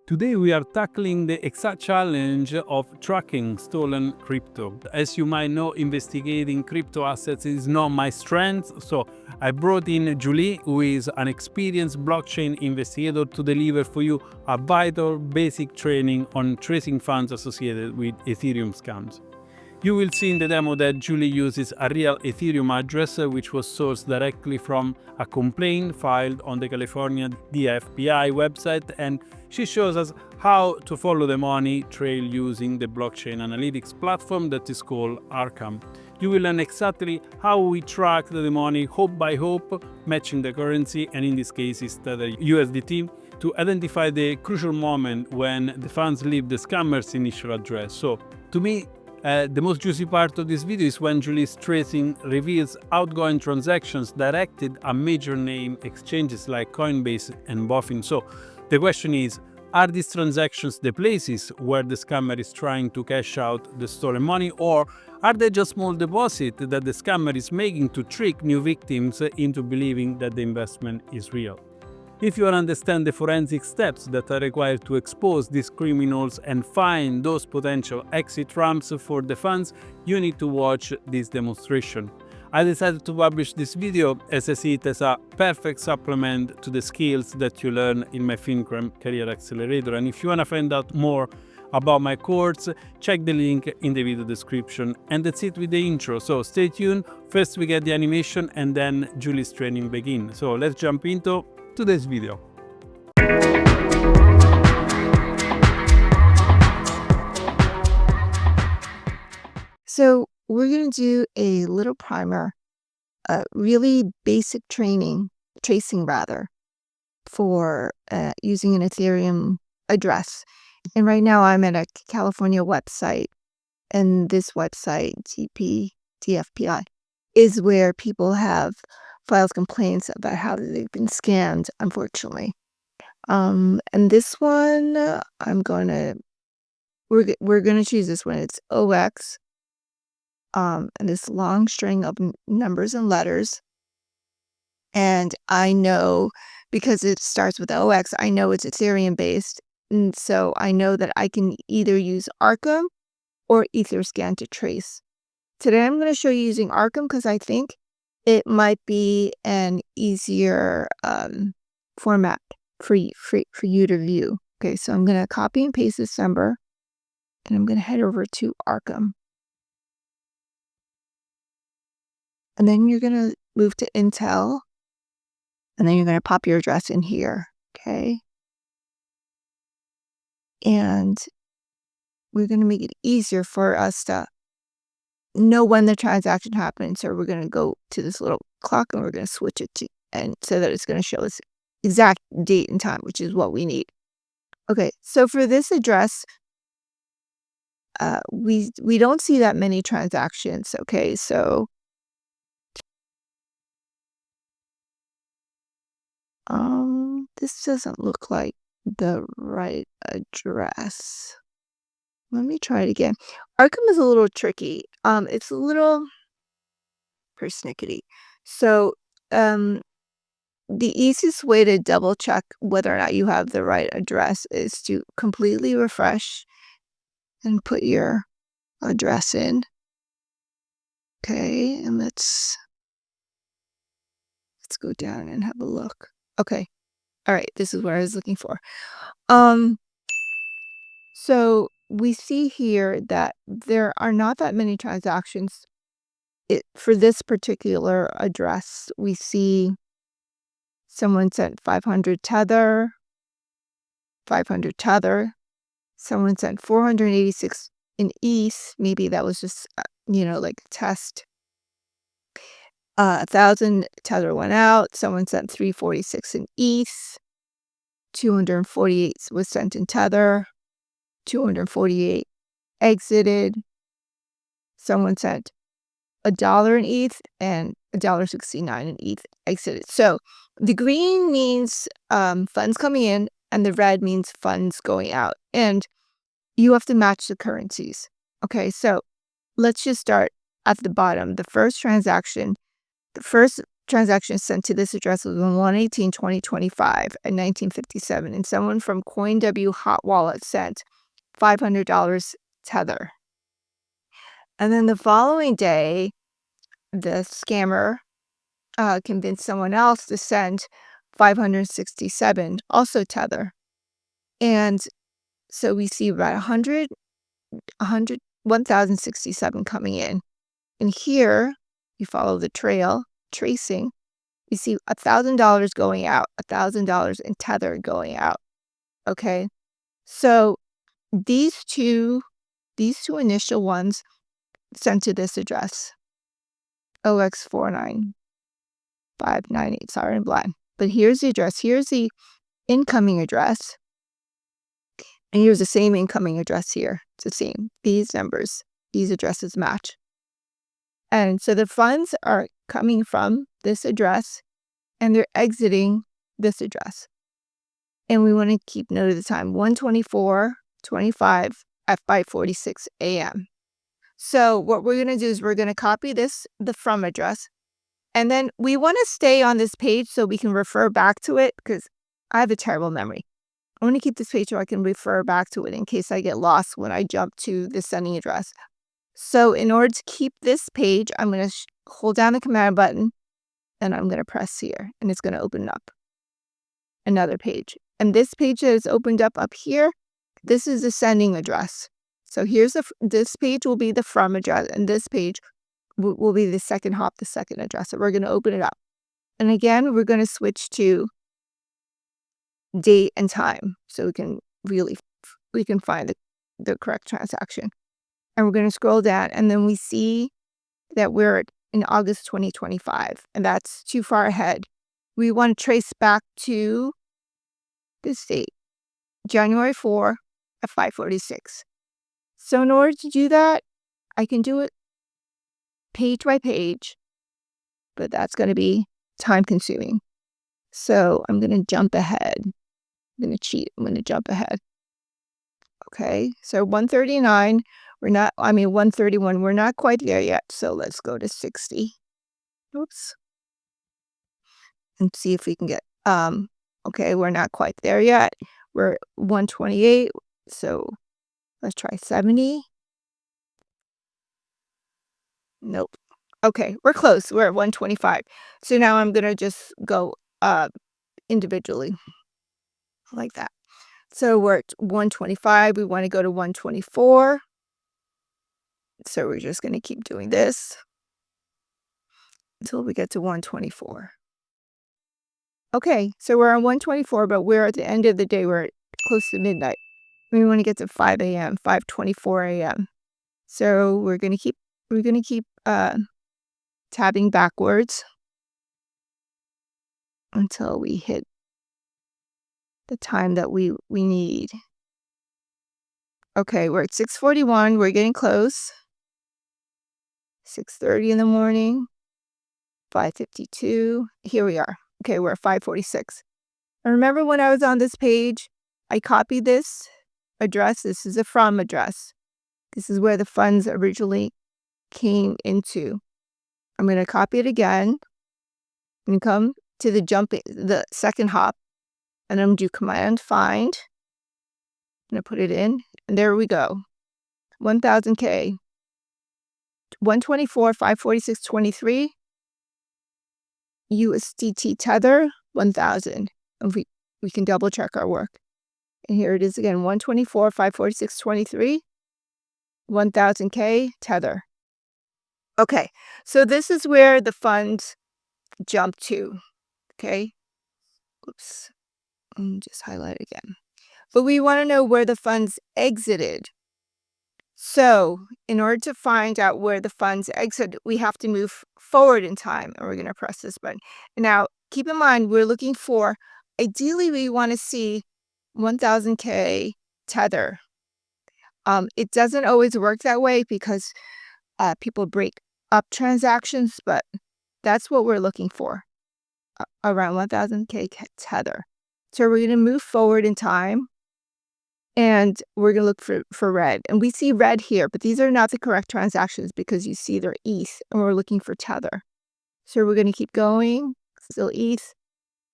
Today we are tackling the exact challenge of tracking stolen crypto. As you might know, investigating crypto assets is not my strength, so I brought in Julie, who is an experienced blockchain investigator, to deliver for you a vital basic training on tracing funds associated with Ethereum scams. You will see in the demo that Julie uses a real Ethereum address which was sourced directly from a complaint filed on the California DFPI website, and she shows us how to follow the money trail using the blockchain analytics platform that is called Arkham. You will learn exactly how we track the money hope by hope, matching the currency, and in this case is Tether USDT, to identify the crucial moment when the funds leave the scammer's initial address. So, to me, the most juicy part of this video is when Julie's tracing reveals outgoing transactions directed at major name exchanges like Coinbase and Bofin. So the question is, are these transactions the places where the scammer is trying to cash out the stolen money, or are they just small deposits that the scammer is making to trick new victims into believing that the investment is real? If you want to understand the forensic steps that are required to expose these criminals and find those potential exit ramps for the funds, you need to watch this demonstration. I decided to publish this video as I see it as a perfect supplement to the skills that you learn in my FinCrime Career Accelerator. And if you want to find out more about my course, check the link in the video description. And that's it with the intro, so stay tuned. First we get the animation and then Julie's training begins. So let's jump into today's video. So we're going to do a little primer, really basic tracing for using an Ethereum address. And right now I'm at a California website, and this website, DFPI, is where people have filed complaints about how they've been scammed, unfortunately. And this one, we're gonna choose this one. It's OX, and this long string of numbers and letters. And I know, because it starts with OX, I know it's Ethereum based, and so I know that I can either use Arkham or Etherscan to trace. Today I'm going to show you using Arkham because I think it might be an easier format for you to view. Okay, so I'm going to copy and paste this number, and I'm going to head over to Arkham. And then you're going to move to Intel, and then you're going to pop your address in here, okay? And we're going to make it easier for us to know when the transaction happened. So we're going to go to this little clock and we're going to switch it to, and so that it's going to show us exact date and time, which is what we need. Okay, so for this address, we don't see that many transactions. Okay, so this doesn't look like the right address. Let me try it again. Arkham is a little tricky. It's a little persnickety. So, the easiest way to double check whether or not you have the right address is to completely refresh and put your address in. Okay, and let's go down and have a look. Okay. All right, this is what I was looking for. So we see here that there are not that many transactions. For this particular address, we see someone sent 500 Tether, someone sent 486 in ETH. Maybe that was just, like a test. 1,000 Tether went out. Someone sent 346 in ETH. 248 was sent in Tether. 248 exited. Someone sent $1 in ETH and $1.69 in ETH exited. So the green means funds coming in, and the red means funds going out. And you have to match the currencies. Okay, so let's just start at the bottom. The first transaction, the first transaction sent to this address was on 1/18/2025 at 1957, and someone from CoinW Hot Wallet sent $500 Tether. And then the following day, the scammer convinced someone else to send 567, also Tether. And so we see about 1,067 coming in. And here, you follow the trail, tracing, you see $1,000 going out, $1,000 in Tether going out. Okay? So these two initial ones sent to this address, OX49598. Sorry, I'm blind. But here's the address. Here's the incoming address. And here's the same incoming address here. It's the same. These numbers, these addresses match. And so the funds are coming from this address and they're exiting this address. And we want to keep note of the time, 1:24:25 at 5:46 a.m. So what we're going to do is we're going to copy the from address. And then we want to stay on this page so we can refer back to it because I have a terrible memory. I want to keep this page so I can refer back to it in case I get lost when I jump to the sending address. So in order to keep this page, I'm going to hold down the command button and I'm going to press here and it's going to open up another page. And this page that is opened up here, this is the sending address. So here's this page will be the from address and this page will be the second hop, the second address. So we're going to open it up. And again, we're going to switch to date and time so we can find the correct transaction. And we're going to scroll down and then we see that we're in August 2025 and that's too far ahead. We want to trace back to this date, January 4 at 5:46. So in order to do that, I can do it page by page, but that's going to be time consuming. So I'm going to jump ahead. I'm going to cheat. I'm going to jump ahead. Okay, so 139, 131, we're not quite there yet. So let's go to 60. Oops. And see if we can get, okay, we're not quite there yet. We're 128, so let's try 70. Nope. Okay, we're close. We're at 125. So now I'm going to just go individually like that. So we're at 125. We want to go to 124. So we're just going to keep doing this until we get to 124. Okay, so we're on 124, but we're at the end of the day. We're close to midnight. We want to get to 5 a.m., 5:24 a.m. So we're going to keep tabbing backwards until we hit the time that we need. Okay, we're at 6:41. We're getting close. 6:30 in the morning. 5:52. Here we are. Okay, we're at 5:46. And remember when I was on this page, I copied this address. This is a from address. This is where the funds originally came into. I'm going to copy it again and come to the second hop, and I'm going to do command find. I'm going to put it in, and there we go. 1,000K. 124, 546, 23. USDT Tether, 1,000. And we can double check our work. And here it is again, 124, 546, 23. 1,000K Tether. Okay, so this is where the funds jump to. Okay. Oops. Let me just highlight it again. But we want to know where the funds exited. So in order to find out where the funds exit, we have to move forward in time. And we're going to press this button. Now, keep in mind, we're looking for, ideally, we want to see 1,000K Tether. It doesn't always work that way because people break up transactions, but that's what we're looking for, around 1,000K Tether. So we're going to move forward in time. And we're going to look for red. And we see red here, but these are not the correct transactions because you see they're ETH, and we're looking for Tether. So we're going to keep going. Still ETH.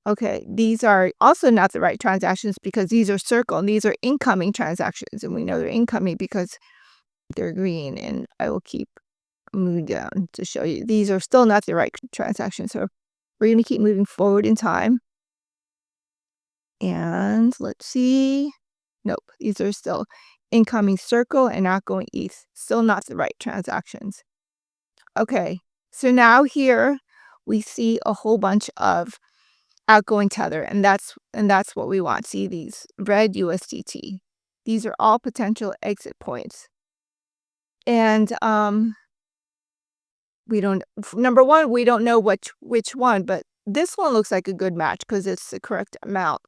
Okay, these are also not the right transactions because these are circle and these are incoming transactions. And we know they're incoming because they're green. And I will keep moving down to show you. These are still not the right transactions. So we're going to keep moving forward in time. And let's see. Nope, these are still incoming circle and outgoing ETH. Still not the right transactions. Okay, so now here we see a whole bunch of outgoing tether, and that's what we want. See these red USDT. These are all potential exit points. And we don't, number one, we don't know which one, but this one looks like a good match because it's the correct amount.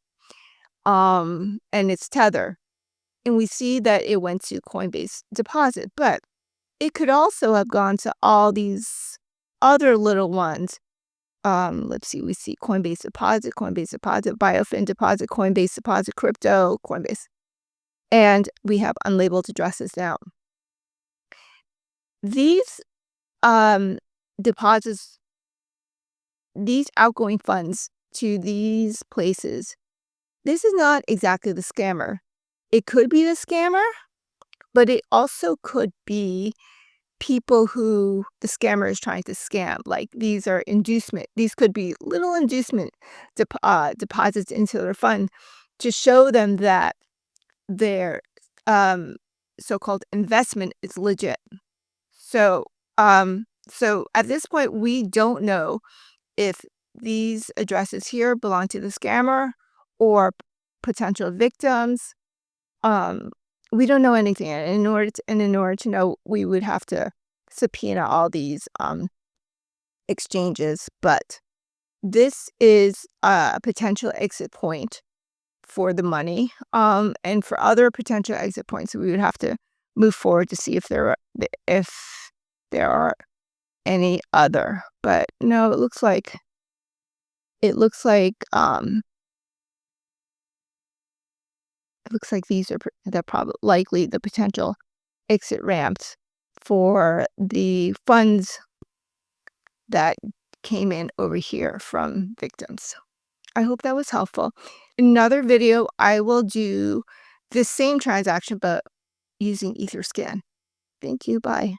And it's tether. And we see that it went to Coinbase deposit, but it could also have gone to all these other little ones. Let's see, we see Coinbase deposit, Bofin deposit, Coinbase deposit, crypto, Coinbase. And we have unlabeled addresses now. These deposits, these outgoing funds to these places, this is not exactly the scammer. It could be the scammer, but it also could be people who the scammer is trying to scam. Like these are inducement. These could be little inducement deposits into their fund to show them that their so-called investment is legit. So at this point, we don't know if these addresses here belong to the scammer or potential victims. We don't know anything. In order to know, we would have to subpoena all these exchanges. But this is a potential exit point for the money. And for other potential exit points, we would have to move forward to see if there are any other. But no, it looks like these are probably likely the potential exit ramps for the funds that came in over here from victims. I hope that was helpful. Another video, I will do the same transaction, but using Etherscan. Thank you. Bye.